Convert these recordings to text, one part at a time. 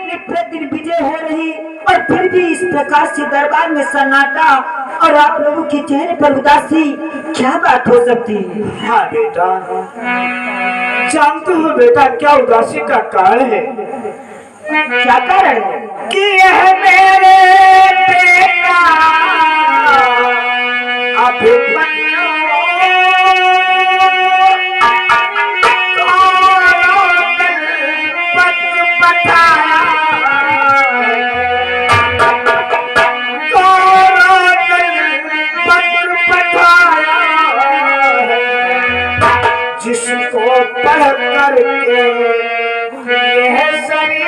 की प्रतिदिन विजय हो रही और फिर भी इस प्रकार से दरबार में सन्नाटा और आप लोगों के चेहरे पर उदासी, क्या बात हो सकती है? हाँ बेटा, जानते हो बेटा क्या उदासी का कारण है? क्या कारण है? कि यह मेरे बेटा अभिमन्यु पत्र पठाया, पत्र पठाया जिसको पढ़ करके यह शरीर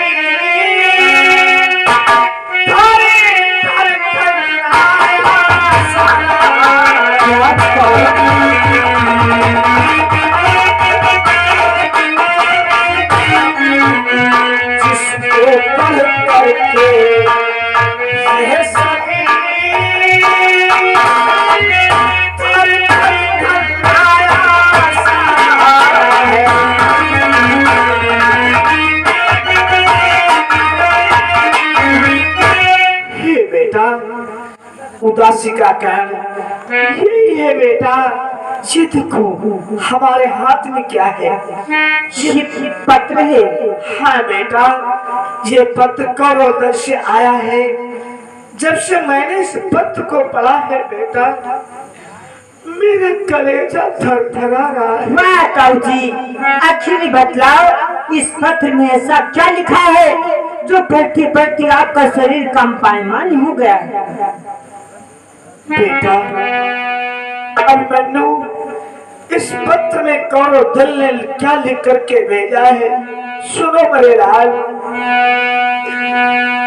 उदासी का कारण यही है बेटा। ये देखो हमारे हाथ में क्या है? ये पत्र है। हाँ बेटा, ये पत्र कौरव से आया है। जब से मैंने इस पत्र को पढ़ा है बेटा, मेरा कलेजा थरथरा रहा है। वाह ताऊ जी, आखिर बतलाओ इस पत्र में ऐसा क्या लिखा है जो पढ़ते पढ़ते आपका शरीर कंपायमान हो गया है? बेटा अभिमन्यु, इस पत्र में कौरव दल ने क्या लिख करके भेजा है, सुनो मेरे लाल।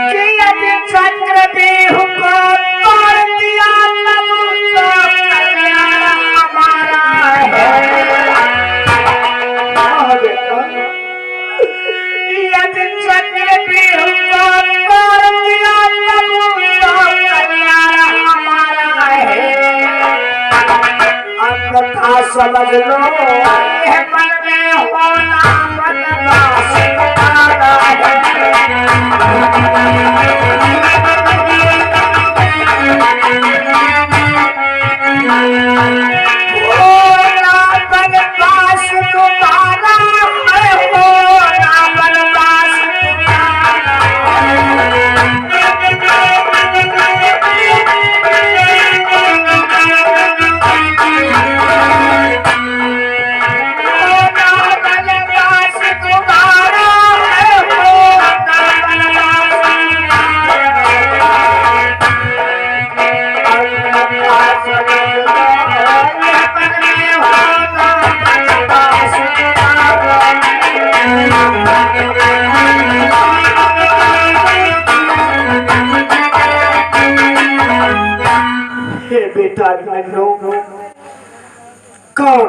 कि यदि चक्रव्यूह को तोड़ दिया तब तो कल्याण हमारा है। हाँ बेटा, यदि चक्रव्यूह को तोड़ दिया तब तो कल्याण हमारा है। अन्यथा समझ लो यह मन में होना बनवास तुम्हारा है।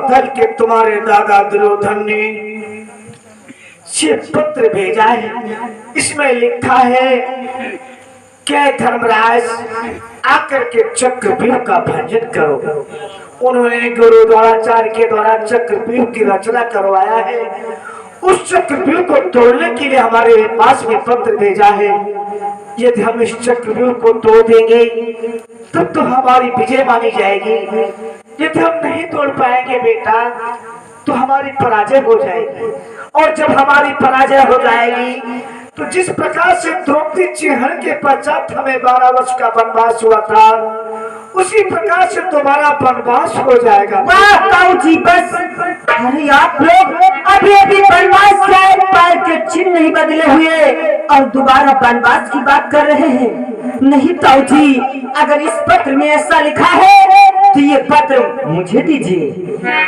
दल के तुम्हारे दादा दुर्योधन ने ये पत्र भेजा है। इसमें लिखा है क्या धर्मराज आकर के चक्रव्यूह का भंजन करो। उन्होंने गुरु द्वाराचार्य के द्वारा चक्रव्यूह की रचना करवाया है। उस चक्रव्यूह को तोड़ने के लिए हमारे पास में पत्र भेजा है। यदि हम इस चक्रव्यूह को तोड़ देंगे तब तो हमारी विजय मानी जाएगी। यदि हम नहीं तोड़ पाएंगे बेटा तो हमारी पराजय हो जाएगी। और जब हमारी पराजय हो जाएगी तो जिस प्रकार से द्रौपदी चिहन के पश्चात हमें 12 वर्ष का वनवास हुआ था, उसी प्रकार से तुम्हारा वनवास हो जाएगा। वाह ताऊ जी, बस अरे आप लोग अभी अभी वनवास के पैर के चिन्ह नहीं बदले हुए और दोबारा वनवास की बात कर रहे हैं। नहीं ताऊ जी, अगर इस पत्र में ऐसा लिखा है तो ये पत्र मुझे दीजिए।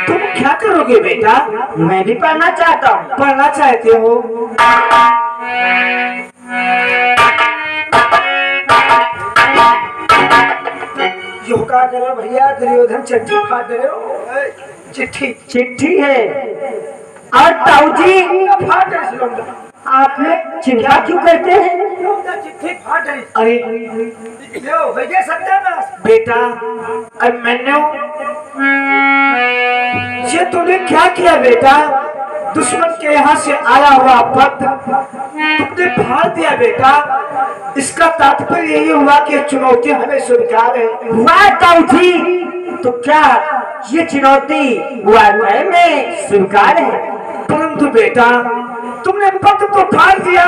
तुम क्या करोगे बेटा? मैं भी पढ़ना चाहता हूँ। पढ़ना चाहते हो? योगा करो भैया, दुर्योधन चिट्ठी फाड़ रहे हो। चिट्ठी है। और ताऊ जी आपने चिंता क्यों करते हैं? चिट्ठी फाड़ रही। अरे बेटा अभिमन्यु, ये तूने क्या किया बेटा? दुश्मन के यहाँ से आया हुआ पत्र तुमने फाड़ दिया बेटा, इसका तात्पर्य यही हुआ कि चुनौती हमें स्वीकार है। वाह ताऊ जी, तो क्या ये चुनौती वाकई में स्वीकार है? परंतु बेटा तुमने पद तो फाड़ दिया,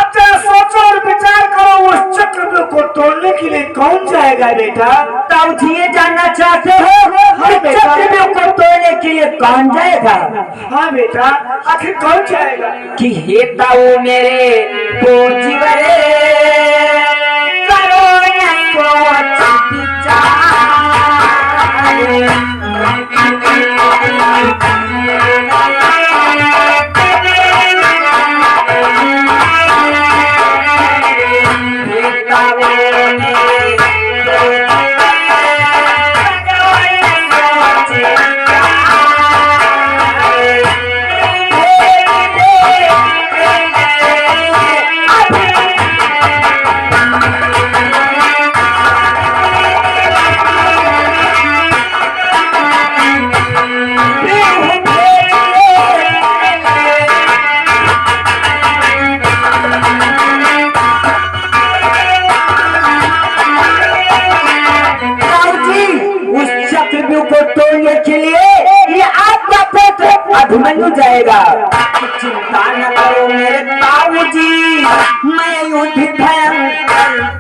अब जरा सोचो और विचार करो, उस चक्र को तोड़ने के लिए कौन जाएगा बेटा? ताऊ जी ये जानना चाहते हो कि चक्र को तोड़ने के लिए कौन जाएगा? हाँ बेटा, आखिर कौन जाएगा? कि हे ताऊ मेरे पोजीवरे करो न सोच अभिमन्यु जाएगा। चिंता न करो मेरे ताऊ जी, मैं युद्ध भयंकर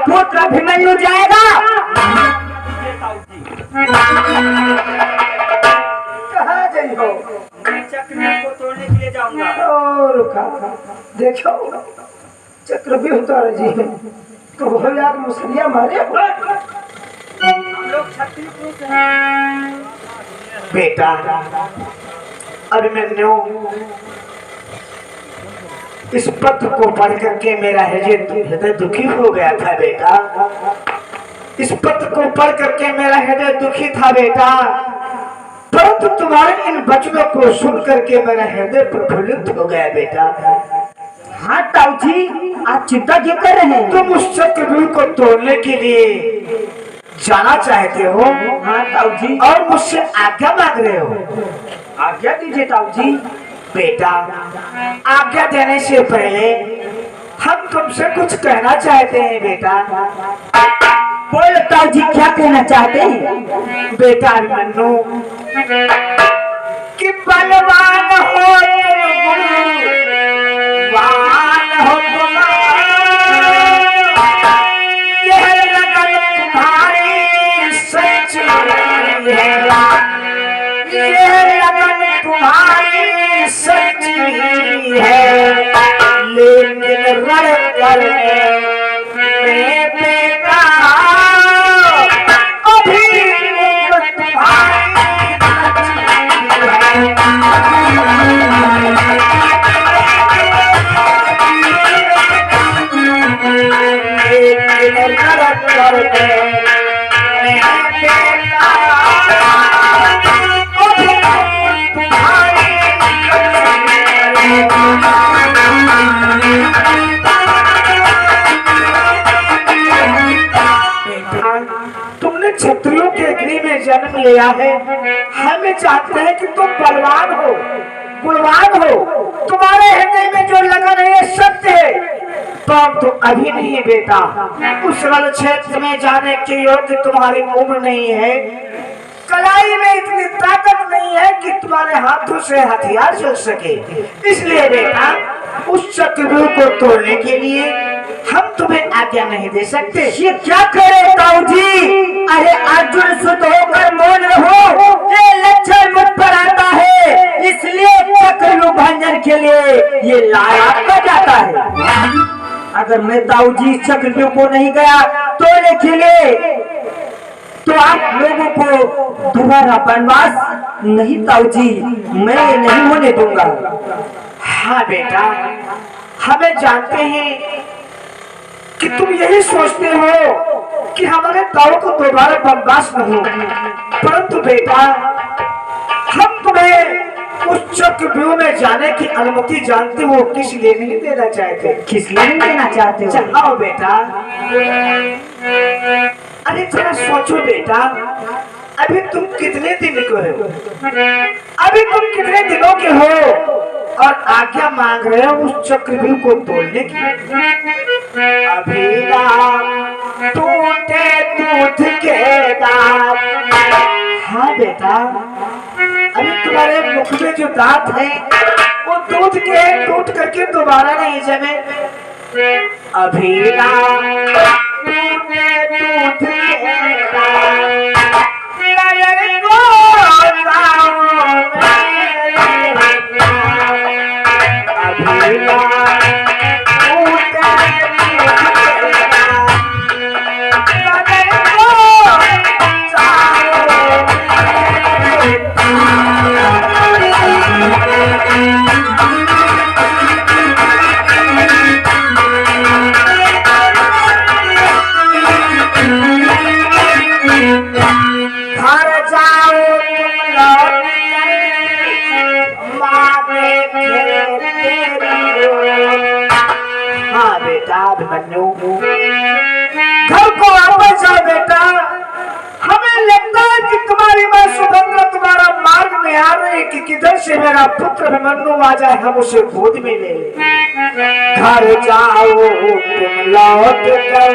पुत्र अभिमन्यु जाएगा। कहाँ गई हो? चक्र को तोड़ने के लिए जाऊंगा। रुका, देखो चक्रव्यूह उतार जी तो हो यार मुसलिया मारे हो। हम लोग क्षत्रिय पुरुष हैं। बेटा अभिमन्यु, इस पत्र को पढ़ करके मेरा हृदय दुखी हो गया था बेटा। इस पत्र को पढ़ करके मेरा हृदय दुखी था बेटा, परंतु तुम्हारे इन वचनों को सुन करके मेरा हृदय प्रफुल्लित हो गया बेटा। हाँ ताऊ जी, आप चिंता क्यों कर रहे हैं? तुम उस चक्रव्यूह को तोड़ने के लिए जाना चाहते हो? हाँ ताऊ जी। और मुझसे आज्ञा मांग रहे हो? आज्ञा दीजिए ताऊ जी। बेटा आज्ञा देने से पहले हम तुमसे कुछ कहना चाहते हैं बेटा। बोलो ताऊ जी, क्या कहना चाहते हैं? बेटा अभिमन्यु, कि बलवान हो वान हो यह लगन तुम्हारी सच्ची है, यह लगन तुम्हारी सच्ची है, लेकिन रण कर में बेटा अभी तुम्हारी लेकिन रण कर तुमने क्षत्रियों के गृह में जन्म लिया है, हमें चाहते हैं कि तुम बलवान हो, गुणवान हो, तुम्हारे हृदय में जो लगन है ये सत्य है, परंतु अभी नहीं है बेटा। उस रण क्षेत्र में जाने के योग्य तुम्हारी उम्र नहीं है, कलाई में इतनी ताकत नहीं है कि तुम्हारे हाथों से हथियार चल सके। इसलिए बेटा उस चक्रव्यूह को तोड़ने के लिए हम तुम्हें आज्ञा नहीं दे सकते। ये क्या करे ताऊ जी? अरे अर्जुन सुत होकर मौन रहो, ये लक्षण मुझ पर आता है, इसलिए चक्रव्यूह भंजन के लिए ये लाया जाता है। अगर मैं ताऊजी चक्रव्यूह को नहीं गया तोड़ने के लिए तो आप लोगों को दोबारा वनवास नहीं ताऊजी, मैं ये नहीं होने दूंगा। हाँ बेटा, हमें जानते हैं कि तुम यही सोचते हो कि हमारे ताऊ को दोबारा वनवास न हो, परंतु बेटा हम तुम्हें उस चक्रव्यूह में जाने की अनुमति जानते हो किस लिए नहीं देना चाहते? किस लिए नहीं देना चाहते हो? जाओ बेटा। अरे जरा सोचो बेटा, अभी तुम कितने दिन के हो, अभी तुम कितने दिनों के हो और आज्ञा मांग रहे हो उस चक्रव्यूह को तोड़ने की? अभी ना टूटे दूध के दांत। हाँ बेटा, अभी तुम्हारे मुख में जो दांत है वो दूध के टूट करके दोबारा नहीं जमे। अभी ना टूटे दूध के दांत, नयन को जाओ अभी ना टूटे घर को वापस जाओ बेटा। हमें लगता है कि तुम्हारी माँ सुभद्रा तुम्हारा मार्ग में आ रही कि किधर से मेरा पुत्र अभिमन्यु आ जाए, हम उसे गोद में ले लें। घर जाओ तुम लौट कर,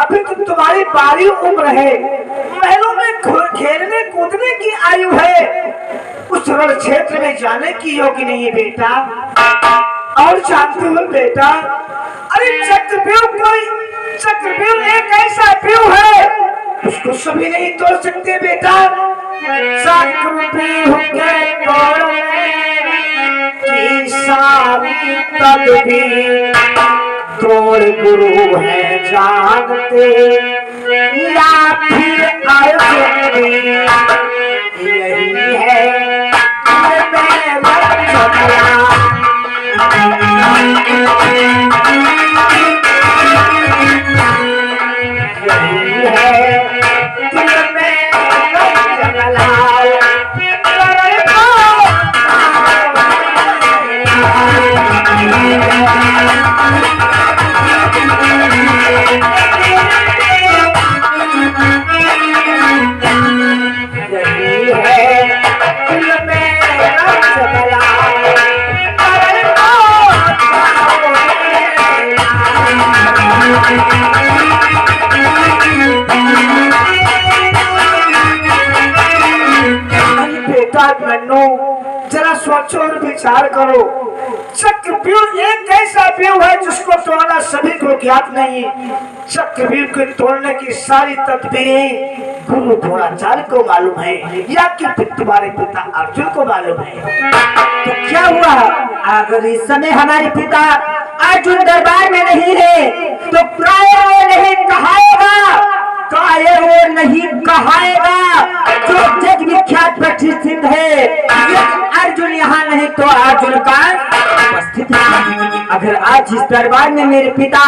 अभी तो तुम्हारी बारी उम्र है, महलों में खेलने कूदने की आयु है, उस रण क्षेत्र में जाने की योग्य नहीं है बेटा। और जानते हो बेटा, अरे चक्रव्यूह एक ऐसा व्यूह है उसको सभी नहीं तोड़ सकते बेटा। चक्रव्यूह के तोड़ने की सारी तदबीर तोड़ गुरु है जानते या फिर अर्जुन यही है जरा सोचो और विचार करो। चक्रव्यूह एक ऐसा व्यूह है जिसको तोड़ना सभी को ज्ञात नहीं। चक्रव्यूह को तोड़ने की सारी तदबीरें गुरु द्रोणाचार्य को मालूम है या कि तुम्हारे पिता अर्जुन को मालूम है। तो क्या हुआ, अगर इस समय हमारे पिता अर्जुन दरबार में नहीं है तो प्राय वो नहीं कहाएगा, काये वो नहीं कहाएगा जो जग विख्यात प्रतिष्ठित है। अर्जुन यहाँ नहीं तो अर्जुन का उपस्थित है। अगर आज इस दरबार में मेरे पिता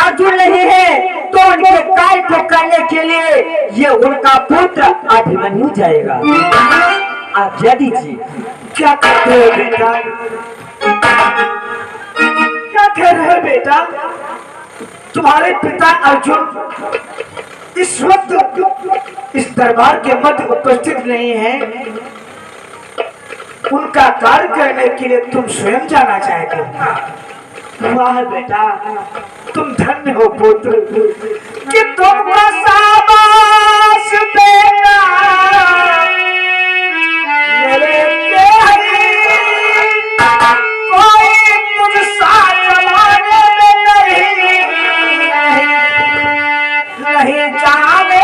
अर्जुन नहीं है तो उनके कार्य को करने के लिए ये उनका पुत्र अभिमन्यु जाएगा। आज्ञा दीजिए। क्या कहते हो बेटा? क्या कह रहे हो बेटा? तुम्हारे पिता अर्जुन इस वक्त इस दरबार के मध्य उपस्थित नहीं है। उनका कार्य करने के लिए तुम स्वयं जाना चाहते हो। वाह बेटा, तुम धन्य हो पुत्र कि तुमको शाबाश बेटा। मेरे प्यारे, कोई तुझसा जमाने में नहीं जाने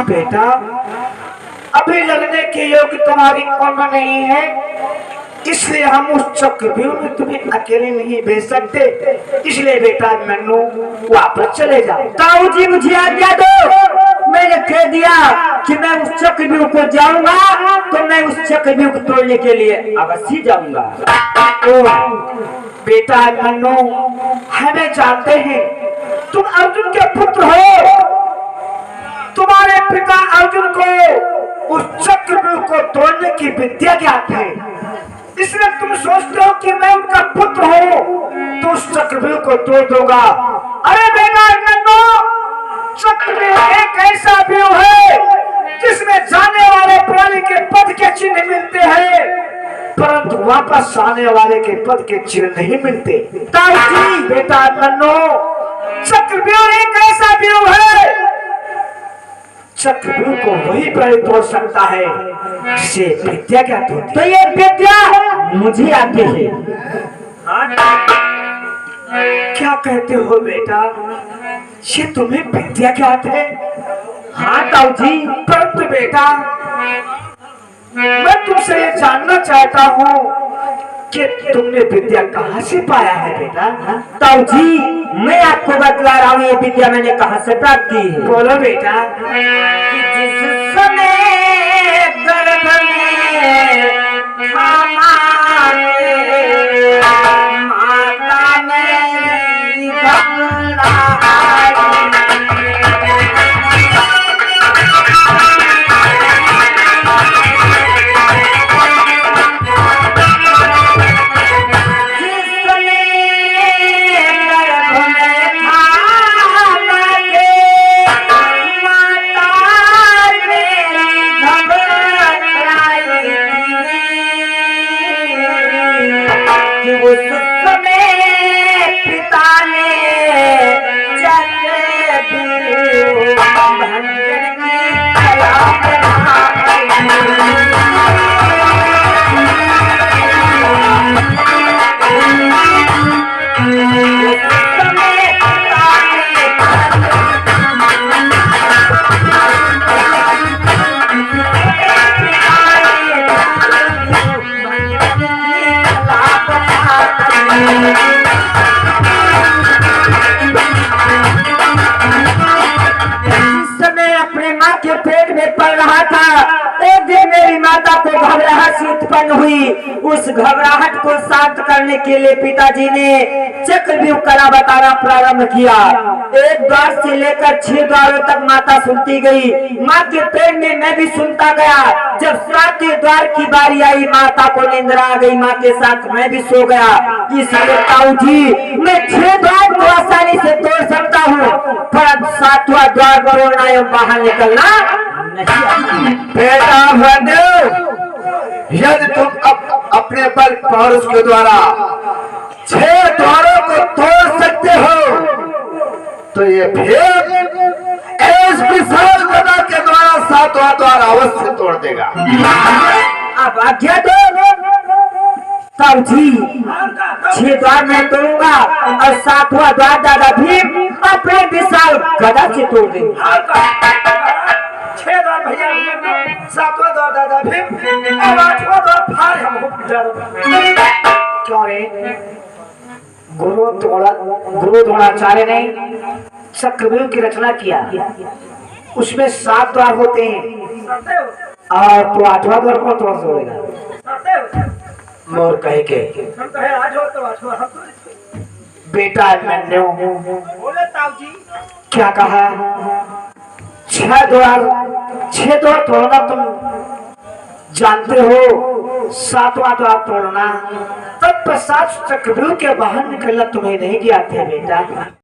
बेटा, अभी लगने के योग्य तुम्हारी उम्र नहीं है, इसलिए हम उस चक्रव्यूह में तुम्हें अकेले नहीं भेज सकते। इसलिए बेटा मन्नू वापस चले जाओ। ताऊ जी मुझे आज्ञा दो। मैंने कह दिया कि मैं उस चक्रव्यूह को जाऊंगा तो मैं उस चक्रव्यूह को तोड़ने के लिए अवश्य जाऊंगा। बेटा मन्नू, हमें जानते हैं तुम अर्जुन के पुत्र हो। तुम्हारे पिता अर्जुन को उस चक्रव्यूह को तोड़ने की विद्या ज्ञात है, इसलिए तुम सोचते हो कि मैं उनका पुत्र हूँ तो उस चक्रव्यूह को तोड़ दूंगा। अरे बेटा नन्नो, चक्रव्यूह एक ऐसा व्यूह है जिसमें जाने वाले प्राणी के पद के चिन्ह मिलते हैं, परंतु वापस आने वाले के पद के चिन्ह नहीं मिलते। ताऊ बेटा नन्नो, चक्रव्यूह एक ऐसा व्यूह है, चक्रव्यूह को वही प्राणी तोड़ सकता है जिसे विद्या ज्ञात होती है। तो ये विद्या मुझे आती है। क्या कहते हो बेटा? ये तुम्हें विद्या ज्ञात है? हाँ ताऊ जी। परंतु बेटा, मैं तुमसे ये जानना चाहता हूँ कि तुमने विद्या कहाँ से पाया है बेटा? ताऊ जी, मैं आपको बतला रहा हूँ ये विद्या मैंने कहाँ से प्राप्त की है। बोलो बेटा। कि जिस समय गर्भ में माता मेरी घबराई, उस समय पिता ने चक्रव्यूह भंजन की कला उत्पन्न हुई। उस घबराहट को शांत करने के लिए पिताजी ने चक्रव्यूह कला बताना प्रारंभ किया। एक द्वार से लेकर 6 द्वारों तक माता सुनती गई। माँ के पेट में मैं भी सुनता गया। जब 7वें द्वार की बारी आई, माता को निंद्रा आ गई, माँ के साथ मैं भी सो गया। इसलिए ताऊ जी, मैं 6 द्वार को आसानी से तोड़ सकता हूँ, परंतु 7वां द्वार तोड़ना एवं बाहर निकलना नहीं। बेटा यदि तुम अपने बल पौरुष के द्वारा 6 द्वारों को तोड़ सकते हो तो ये फिर इस विशाल गदा के द्वारा 7वां द्वार अवश्य तोड़ देगा। आप आज्ञा दो ताऊ जी। 6 द्वार मैं तोड़ूंगा और 7वां द्वार दादा भीम अपने विशाल गदा से तोड़ देंगे। 6 द्वार भैया 7वां द्वार दादा भीम और 8वां द्वार फाड़ हमको क्यों रे? गुरु द्रोणाचार्य ने चक्रव्यूह की रचना किया, उसमें 7 द्वार होते हैं और तो 8वां द्वार कौन तोड़ेगा? मोर कहे के बेटा मैंने क्या कहा? 6 द्वार तोड़ना तुम जानते हो, 7वां द्वार तोड़ना तत्पश्चात चक्रव्यूह के बाहर निकलना तुम्हें नहीं ज्ञात है बेटा।